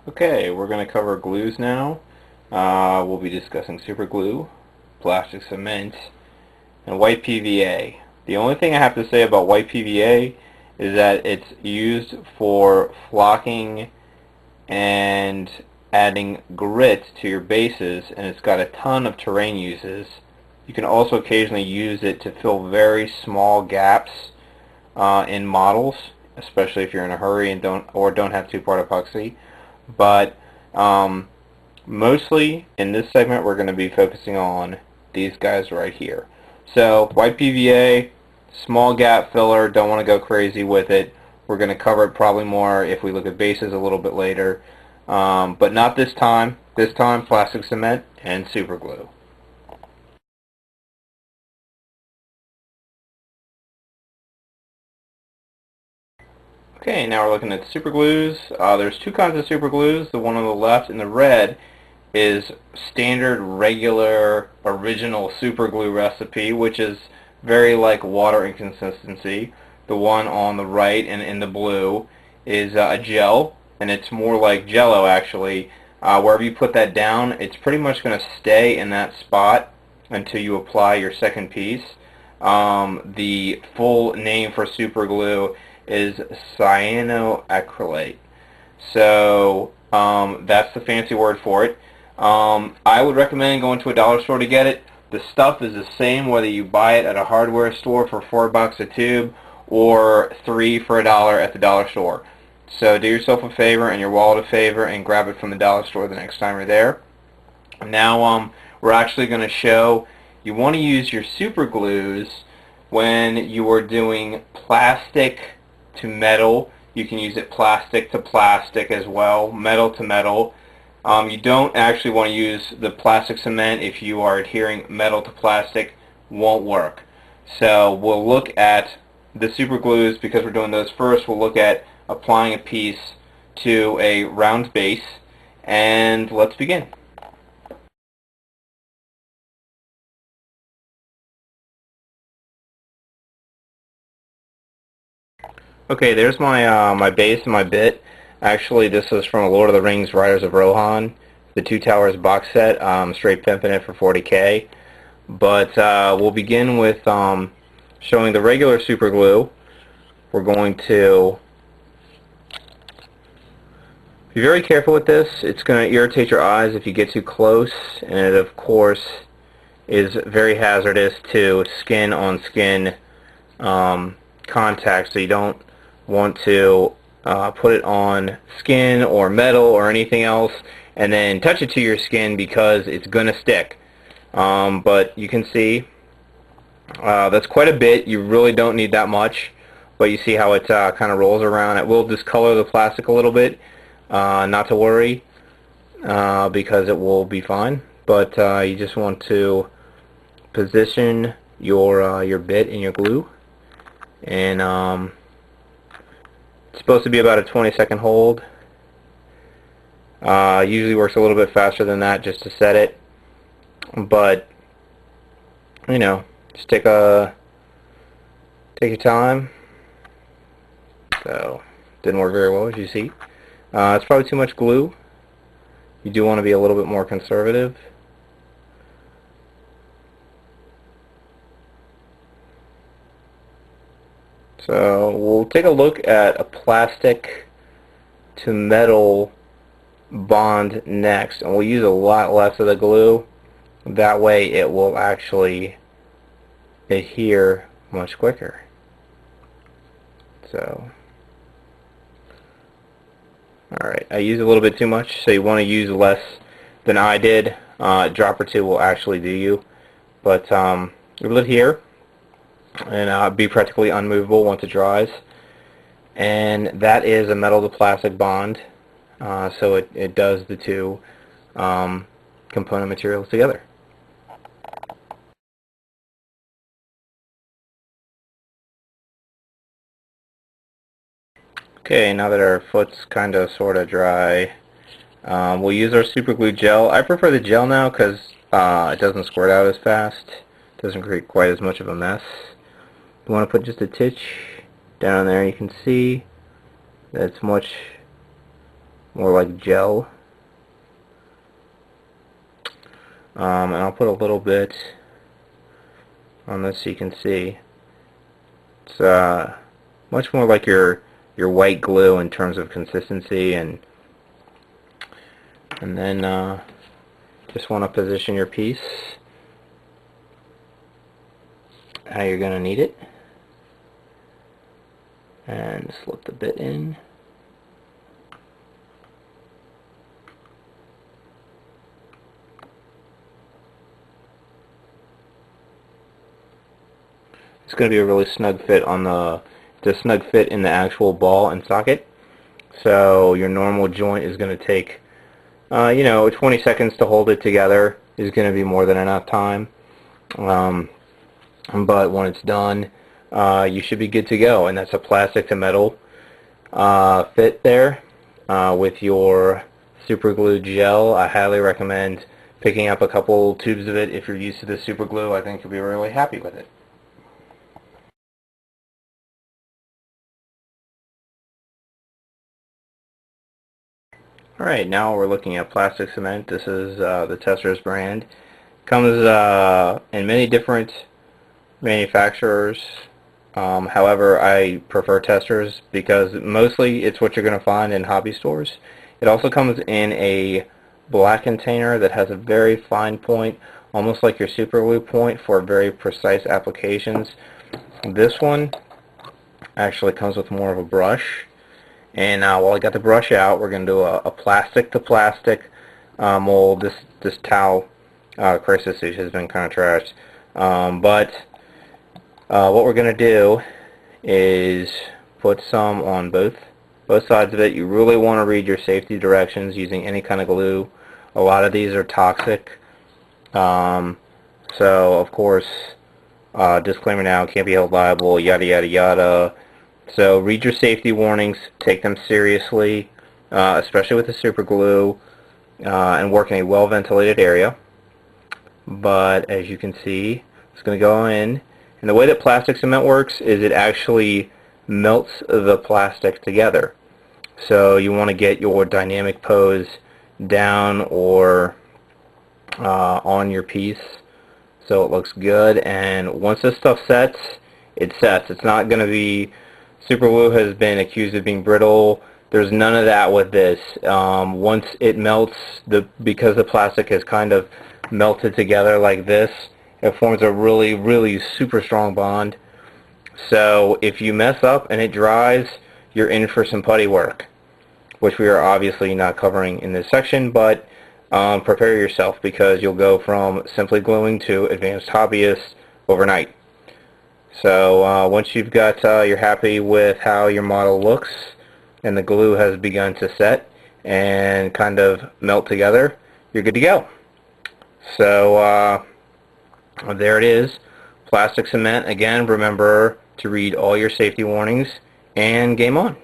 Okay, we're going to cover glues now. We'll be discussing super glue, plastic cement, and white PVA. The only thing I have to say about white PVA is that it's used for flocking and adding grit to your bases, and it's got a ton of terrain uses. You can also occasionally use it to fill very small gaps in models, especially if you're in a hurry and don't have two-part epoxy. But mostly in this segment we're going to be focusing on these guys right here. So white PVA, small gap filler, don't want to go crazy with it. We're going to cover it probably more if we look at bases a little bit later. But not this time. This time plastic cement and super glue. Okay, now we're looking at super glues. There's two kinds of super glues. The one on the left in the red is standard, regular, original super glue recipe, which is very like water in consistency. The one on the right and in the blue is a gel, and it's more like Jello actually. Wherever you put that down, it's pretty much going to stay in that spot until you apply your second piece. The full name for super glue is cyanoacrylate. So that's the fancy word for it. I would recommend going to a dollar store to get it. The stuff is the same whether you buy it at a hardware store for $4 a tube or $3 for $1 at the dollar store. So do yourself a favor and your wallet a favor and grab it from the dollar store the next time you're there. Now we're actually going to show you want to use your super glues when you are doing plastic to metal. You can use it plastic to plastic as well, metal to metal. You don't actually want to use the plastic cement if you are adhering metal to plastic. Won't work. So we'll look at the super glues because we're doing those first. We'll look at applying a piece to a round base, and let's begin. Okay, there's my base and my bit. Actually, this is from a Lord of the Rings Riders of Rohan, the Two Towers box set. Straight pimping it for 40K. But we'll begin with showing the regular super glue. We're going to be very careful with this. It's going to irritate your eyes if you get too close, and it of course is very hazardous to skin on skin contact, so you don't want to put it on skin or metal or anything else and then touch it to your skin because it's going to stick. But you can see that's quite a bit. You really don't need that much, but you see how it kind of rolls around. It will discolor the plastic a little bit. Not to worry because it will be fine, but you just want to position your bit in your glue, and it's supposed to be about a 20-second hold. Usually works a little bit faster than that just to set it, but you know, just take your time. So didn't work very well, as you see. It's probably too much glue. You do want to be a little bit more conservative. So we'll take a look at a plastic to metal bond next, and we'll use a lot less of the glue. That way it will actually adhere much quicker. So alright, I used a little bit too much, so you want to use less than I did. A drop or two will actually do you. But it will adhere and be practically unmovable once it dries. And that is a metal to plastic bond, so it does the two component materials together. Okay, now that our foot's kind of sort of dry, we'll use our super glue gel. I prefer the gel now because it doesn't squirt out as fast. It doesn't create quite as much of a mess. You want to put just a titch down there. You can see that it's much more like gel. And I'll put a little bit on this so you can see. It's much more like your white glue in terms of consistency, and then just want to position your piece how you're going to need it, and slip the bit in. It's going to be a really snug fit on the snug fit in the actual ball and socket. So your normal joint is going to take 20 seconds to hold it together is going to be more than enough time. But when it's done, you should be good to go. And that's a plastic to metal fit there with your super glue gel. I highly recommend picking up a couple tubes of it if you're used to the super glue. I think you'll be really happy with it. Alright, now we're looking at plastic cement. This is the Testors brand. Comes in many different manufacturers. However, I prefer Testors because mostly it's what you're going to find in hobby stores. It also comes in a black container that has a very fine point, almost like your super glue point, for very precise applications. This one actually comes with more of a brush. And while I got the brush out, we're going to do a plastic to plastic mold. This towel crisis has been kind of trashed. But what we're going to do is put some on both sides of it. You really want to read your safety directions using any kind of glue. A lot of these are toxic. So of course, disclaimer now, can't be held liable, yada yada yada. So read your safety warnings, take them seriously, especially with the super glue, and work in a well-ventilated area. But as you can see, it's going to go in. And the way that plastic cement works is it actually melts the plastic together. So you want to get your dynamic pose down or on your piece so it looks good. And once this stuff sets, it sets. It's not going to be... Super glue has been accused of being brittle. There's none of that with this. Once it melts, because the plastic has kind of melted together like this, it forms a really, really super strong bond. So if you mess up and it dries, you're in for some putty work, which we are obviously not covering in this section, but prepare yourself because you'll go from simply gluing to advanced hobbyist overnight. So once you've got, you're happy with how your model looks and the glue has begun to set and kind of melt together, you're good to go. So there it is, plastic cement. Again, remember to read all your safety warnings, and game on.